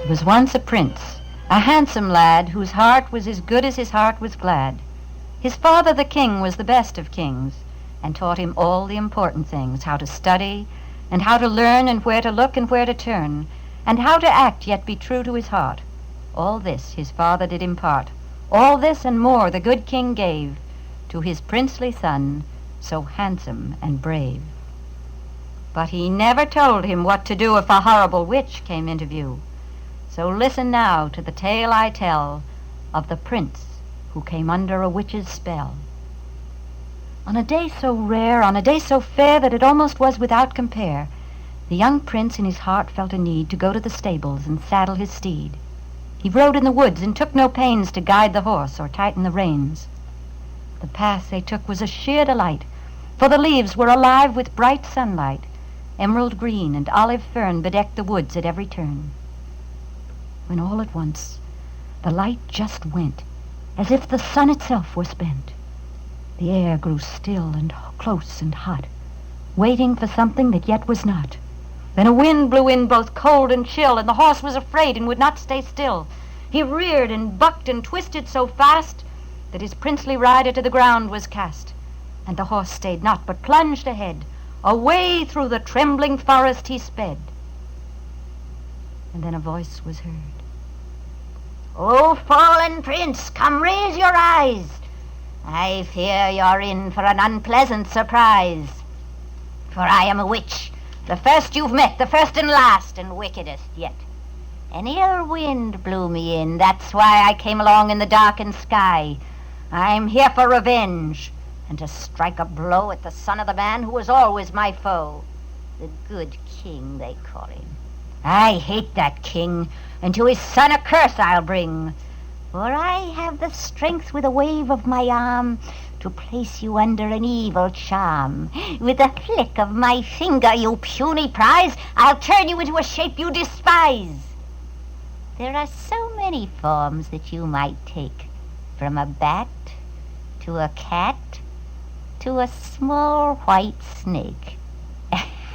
There was once a prince, a handsome lad, whose heart was as good as his heart was glad. His father, the king, was the best of kings, and taught him all the important things, how to study, and how to learn, and where to look and where to turn, and how to act yet be true to his heart. All this his father did impart. All this and more the good king gave to his princely son, so handsome and brave. But he never told him what to do if a horrible witch came into view. So listen now to the tale I tell of the prince who came under a witch's spell. On a day so rare, on a day so fair that it almost was without compare, the young prince in his heart felt a need to go to the stables and saddle his steed. He rode in the woods and took no pains to guide the horse or tighten the reins. The path they took was a sheer delight, for the leaves were alive with bright sunlight. Emerald green and olive fern bedecked the woods at every turn. When all at once the light just went, as if the sun itself were spent. The air grew still and close and hot, waiting for something that yet was not. Then a wind blew in both cold and chill, and the horse was afraid and would not stay still. He reared and bucked and twisted so fast that his princely rider to the ground was cast. And the horse stayed not, but plunged ahead. Away through the trembling forest he sped. And then a voice was heard. "O fallen prince, come raise your eyes. I fear you're in for an unpleasant surprise. For I am a witch, the first you've met, the first and last, and wickedest yet. An ill wind blew me in, that's why I came along in the darkened sky. I'm here for revenge, and to strike a blow at the son of the man who was always my foe. The good king, they call him. I hate that king, and to his son a curse I'll bring. For I have the strength with a wave of my arm to place you under an evil charm. With a flick of my finger, you puny prize, I'll turn you into a shape you despise. There are so many forms that you might take, from a bat to a cat to a small white snake.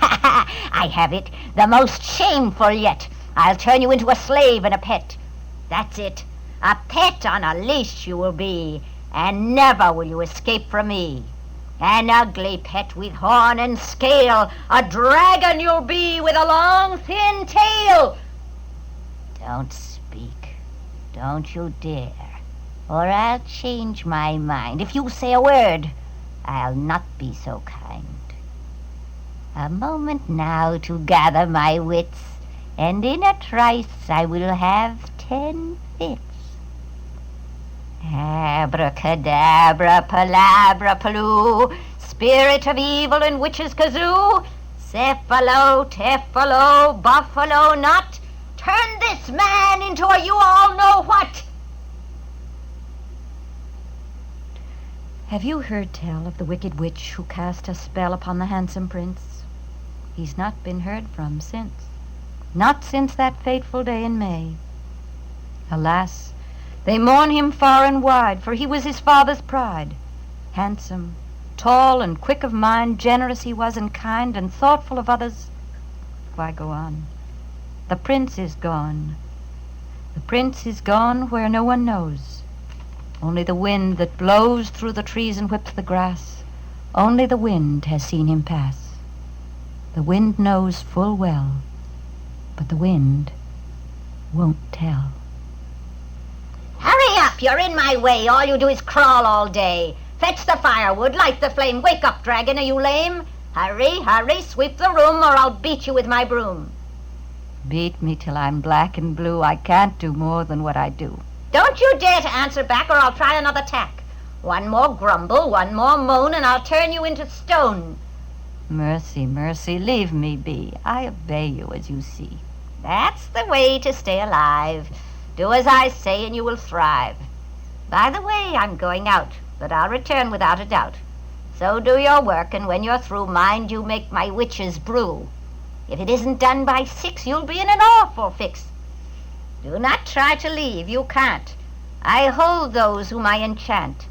I have it, the most shameful yet. I'll turn you into a slave and a pet. That's it. A pet on a leash you will be, and never will you escape from me. An ugly pet with horn and scale, a dragon you'll be with a long, thin tail. Don't speak. Don't you dare, or I'll change my mind. If you say a word, I'll not be so kind. A moment now to gather my wits, and in a trice I will have 10 fits. Abracadabra, palabra, paloo, spirit of evil and witch's kazoo, cephalo, tefalo, buffalo nut, turn this man into a you-all-know-what. Have you heard tell of the wicked witch who cast a spell upon the handsome prince? He's not been heard from since. Not since that fateful day in May. Alas, they mourn him far and wide, for he was his father's pride. Handsome, tall, and quick of mind, generous he was and kind, and thoughtful of others. Why go on? The prince is gone. The prince is gone where no one knows. Only the wind that blows through the trees and whips the grass, only the wind has seen him pass. The wind knows full well, but the wind won't tell. Hurry up, you're in my way. All you do is crawl all day. Fetch the firewood, light the flame. Wake up, dragon, are you lame? Hurry, hurry, sweep the room, or I'll beat you with my broom. Beat me till I'm black and blue. I can't do more than what I do. Don't you dare to answer back, or I'll try another tack. One more grumble, one more moan, and I'll turn you into stone. Mercy, mercy, leave me be. I obey you, as you see. That's the way to stay alive. Do as I say, and you will thrive. By the way, I'm going out, but I'll return without a doubt. So do your work, and when you're through, mind you make my witch's brew. If it isn't done by 6, you'll be in an awful fix. Do not try to leave, you can't. I hold those whom I enchant.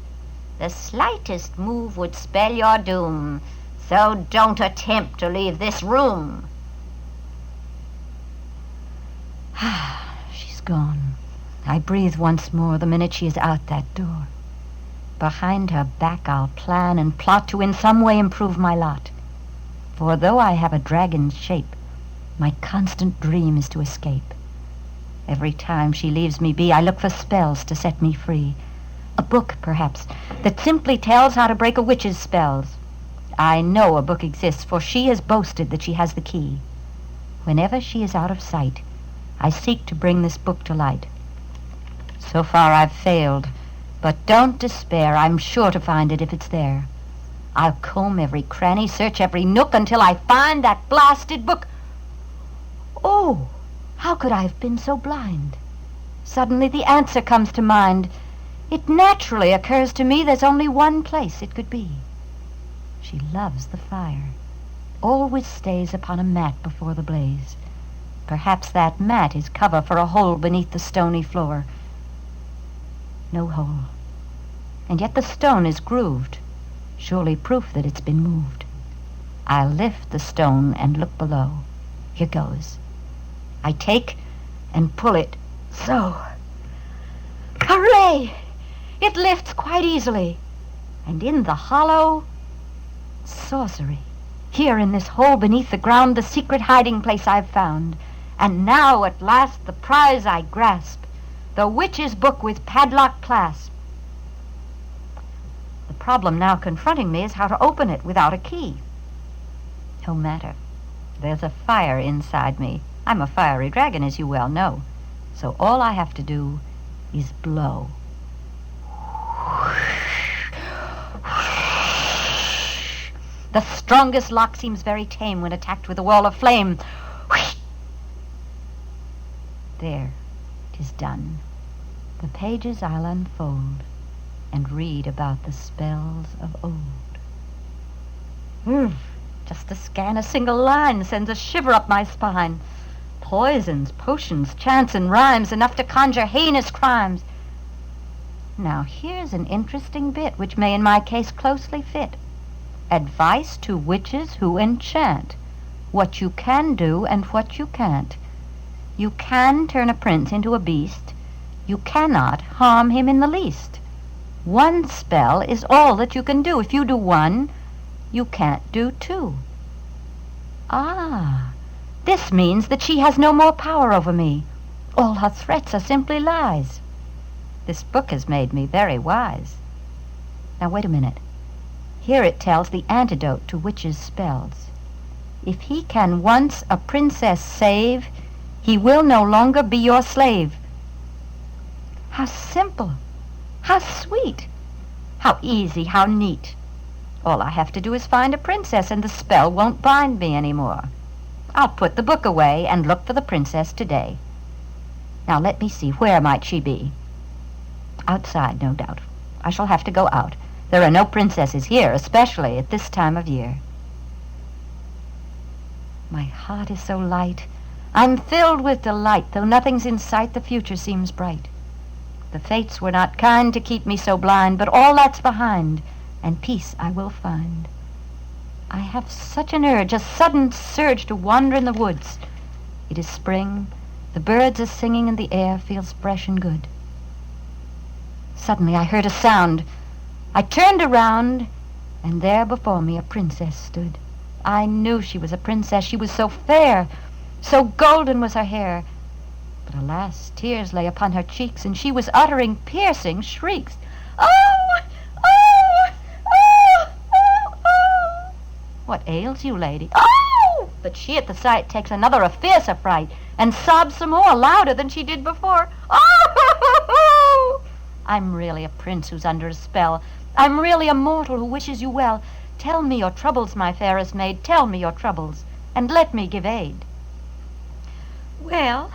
The slightest move would spell your doom, so don't attempt to leave this room. gone. I breathe once more the minute she is out that door. Behind her back I'll plan and plot to in some way improve my lot. For though I have a dragon's shape, my constant dream is to escape. Every time she leaves me be, I look for spells to set me free. A book, perhaps, that simply tells how to break a witch's spells. I know a book exists, for she has boasted that she has the key. Whenever she is out of sight, I seek to bring this book to light. So far I've failed, but don't despair. I'm sure to find it if it's there. I'll comb every cranny, search every nook until I find that blasted book. Oh, how could I have been so blind? Suddenly the answer comes to mind. It naturally occurs to me there's only one place it could be. She loves the fire, always stays upon a mat before the blaze. Perhaps that mat is cover for a hole beneath the stony floor. No hole. And yet the stone is grooved, surely proof that it's been moved. I'll lift the stone and look below. Here goes. I take and pull it so. Hooray! It lifts quite easily. And in the hollow, sorcery. Here in this hole beneath the ground, the secret hiding place I've found. And now at last the prize I grasp, the witch's book with padlock clasp. The problem now confronting me is how to open it without a key. No matter. There's a fire inside me. I'm a fiery dragon, as you well know. So all I have to do is blow. The strongest lock seems very tame when attacked with a wall of flame. There, 'tis done. The pages I'll unfold and read about the spells of old. Just to scan a single line sends a shiver up my spine. Poisons, potions, chants, and rhymes, enough to conjure heinous crimes. Now here's an interesting bit which may in my case closely fit. Advice to witches who enchant. What you can do and what you can't. You can turn a prince into a beast. You cannot harm him in the least. One spell is all that you can do. If you do one, you can't do two. Ah, this means that she has no more power over me. All her threats are simply lies. This book has made me very wise. Now wait a minute. Here it tells the antidote to witches' spells. If he can once a princess save, he will no longer be your slave. How simple, how sweet, how easy, how neat. All I have to do is find a princess and the spell won't bind me anymore. I'll put the book away and look for the princess today. Now let me see, where might she be? Outside, no doubt. I shall have to go out. There are no princesses here, especially at this time of year. My heart is so light. I'm filled with delight. Though nothing's in sight, the future seems bright. The fates were not kind to keep me so blind, but all that's behind, and peace I will find. I have such an urge, a sudden surge to wander in the woods. It is spring. The birds are singing and the air feels fresh and good. Suddenly I heard a sound. I turned around, and there before me a princess stood. I knew she was a princess. She was so fair, so golden was her hair. But alas, tears lay upon her cheeks, and she was uttering piercing shrieks. Oh! Oh! Oh! Oh! Oh! What ails you, lady? Oh! But she at the sight takes another a fierce affright, and sobs some more, louder than she did before. Oh! I'm really a prince who's under a spell. I'm really a mortal who wishes you well. Tell me your troubles, my fairest maid. Tell me your troubles, and let me give aid. Well,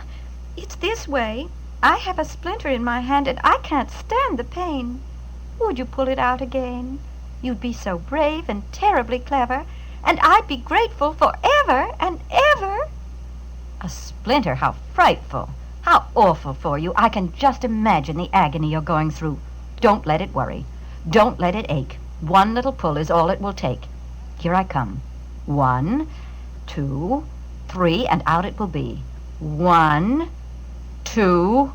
it's this way. I have a splinter in my hand, and I can't stand the pain. Would you pull it out again? You'd be so brave and terribly clever, and I'd be grateful forever and ever. A splinter, how frightful. How awful for you. I can just imagine the agony you're going through. Don't let it worry. Don't let it ache. One little pull is all it will take. Here I come. 1, 2, 3, and out it will be. 1, 2,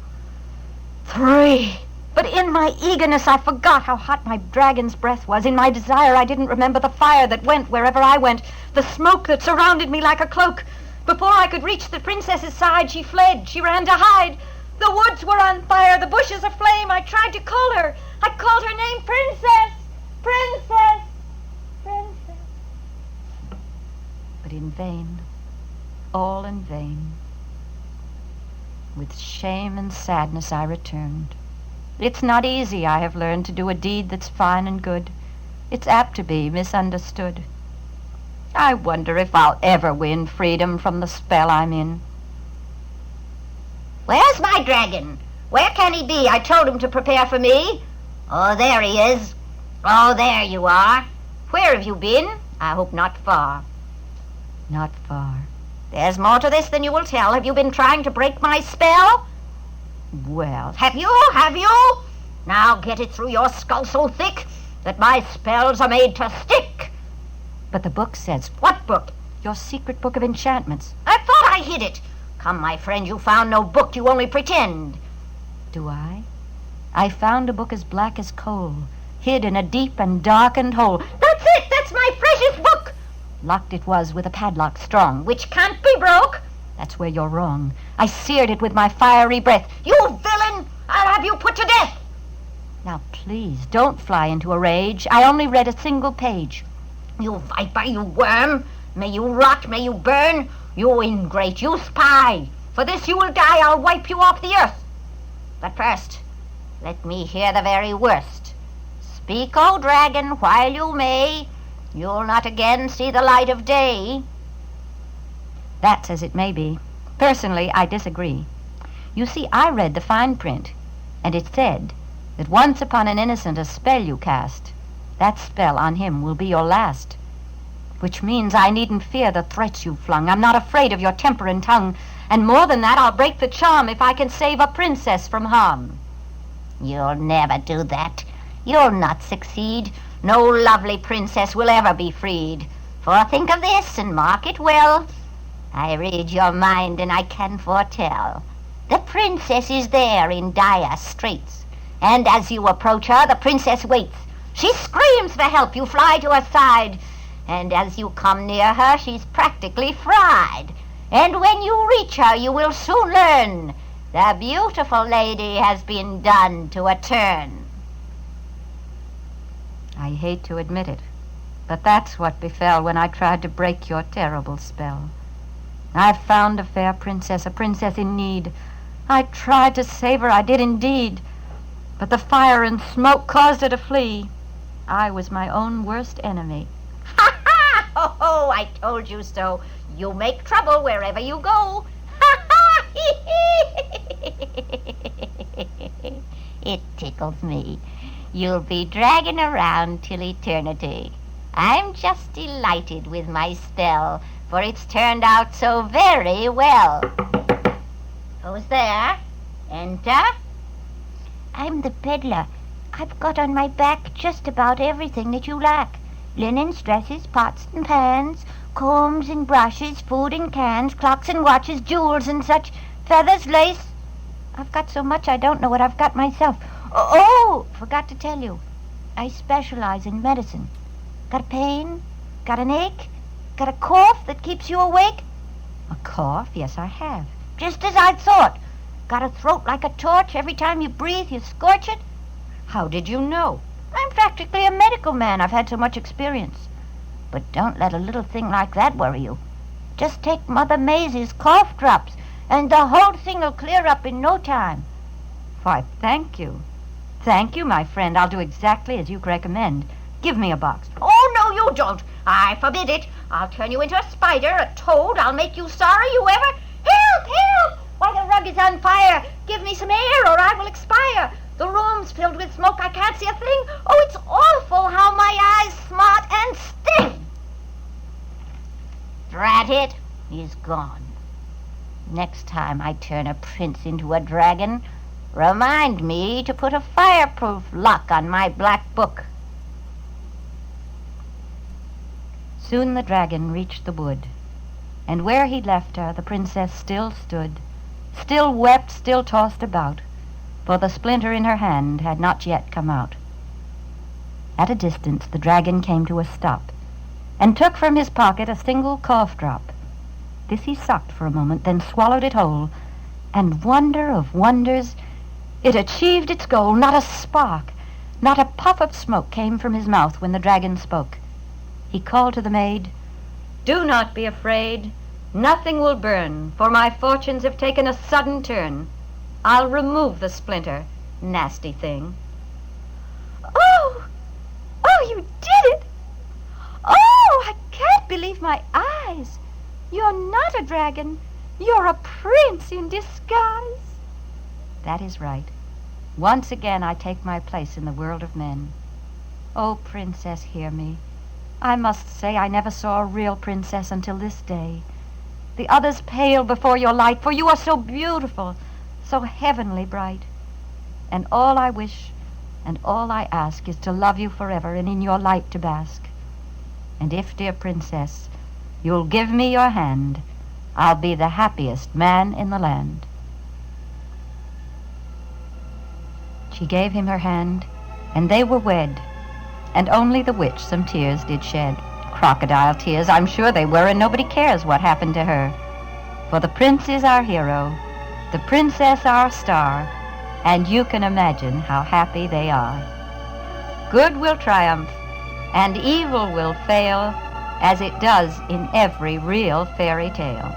3. But in my eagerness, I forgot how hot my dragon's breath was. In my desire, I didn't remember the fire that went wherever I went, the smoke that surrounded me like a cloak. Before I could reach the princess's side, she fled. She ran to hide. The woods were on fire, the bushes aflame. I tried to call her. I called her name, Princess! Princess! Princess! But in vain. All in vain. With shame and sadness I returned. It's not easy, I have learned, to do a deed that's fine and good. It's apt to be misunderstood. I wonder if I'll ever win freedom from the spell I'm in. Where's my dragon? Where can he be? I told him to prepare for me. Oh, there he is. Oh, there you are. Where have you been? I hope not far. Not far. There's more to this than you will tell. Have you been trying to break my spell? Well, Have you? Now get it through your skull so thick that my spells are made to stick. but the book says, What book? your secret book of enchantments. I thought I hid it. Come, my friend, you found no book. You only pretend. Do I? I found a book as black as coal, hid in a deep and darkened hole. That's it. That's my precious book. Locked it was with a padlock strong. Which can't be broke. That's where you're wrong. I seared it with my fiery breath. You villain. I'll have you put to death. Now, please, don't fly into a rage. I only read a single page. You viper, you worm. May you rot, may you burn. You ingrate, you spy. For this you will die. I'll wipe you off the earth. But first, let me hear the very worst. Speak, O dragon, while you may. You'll not again see the light of day. That's as it may be. Personally, I disagree. You see, I read the fine print, and it said that once upon an innocent a spell you cast, that spell on him will be your last. Which means I needn't fear the threats you've flung. I'm not afraid of your temper and tongue. And more than that, I'll break the charm if I can save a princess from harm. You'll never do that. You'll not succeed. No lovely princess will ever be freed. For think of this and mark it well. I read your mind and I can foretell. The princess is there in dire straits. And as you approach her, the princess waits. She screams for help. You fly to her side. And as you come near her, she's practically fried. And when you reach her, you will soon learn the beautiful lady has been done to a turn. I hate to admit it, but that's what befell when I tried to break your terrible spell. I found a fair princess, a princess in need. I tried to save her, I did indeed. But the fire and smoke caused her to flee. I was my own worst enemy. Ha ha! Ho ho! I told you so. You make trouble wherever you go. Ha ha! It tickles me. You'll be dragging around till eternity. I'm just delighted with my spell, for it's turned out so very well. Who's there? Enter. I'm the peddler. I've got on my back just about everything that you lack. Linens, dresses, pots and pans, combs and brushes, food and cans, clocks and watches, jewels and such, feathers, lace. I've got so much I don't know what I've got myself. Oh, forgot to tell you. I specialize in medicine. Got a pain? Got an ache? Got a cough that keeps you awake? A cough? Yes, I have. Just as I thought. Got a throat like a torch. Every time you breathe, you scorch it. How did you know? I'm practically a medical man. I've had so much experience. But don't let a little thing like that worry you. Just take Mother Maisie's cough drops, and the whole thing will clear up in no time. Why, thank you. Thank you, my friend. I'll do exactly as you recommend. Give me a box. Oh, no, you don't. I forbid it. I'll turn you into a spider, a toad. I'll make you sorry you ever... Help! Help! Why, the rug is on fire. Give me some air or I will expire. The room's filled with smoke. I can't see a thing. Oh, it's awful how my eyes smart and sting. Drat it. He's gone. Next time I turn a prince into a dragon, remind me to put a fireproof lock on my black book. Soon the dragon reached the wood, and where he'd left her, the princess still stood, still wept, still tossed about, for the splinter in her hand had not yet come out. At a distance the dragon came to a stop, and took from his pocket a single cough drop. This he sucked for a moment, then swallowed it whole, and wonder of wonders, it achieved its goal. Not a spark, not a puff of smoke came from his mouth when the dragon spoke. He called to the maid, "Do not be afraid. Nothing will burn, for my fortunes have taken a sudden turn. I'll remove the splinter, nasty thing." "Oh! Oh, you did it! Oh, I can't believe my eyes. You're not a dragon. You're a prince in disguise." "That is right. Once again I take my place in the world of men. Oh, princess, hear me. I must say I never saw a real princess until this day. The others pale before your light, for you are so beautiful, so heavenly bright. And all I wish and all I ask is to love you forever and in your light to bask. And if, dear princess, you'll give me your hand, I'll be the happiest man in the land." She gave him her hand, and they were wed, and only the witch some tears did shed. Crocodile tears, I'm sure they were, and nobody cares what happened to her. For the prince is our hero, the princess our star, and you can imagine how happy they are. Good will triumph, and evil will fail, as it does in every real fairy tale.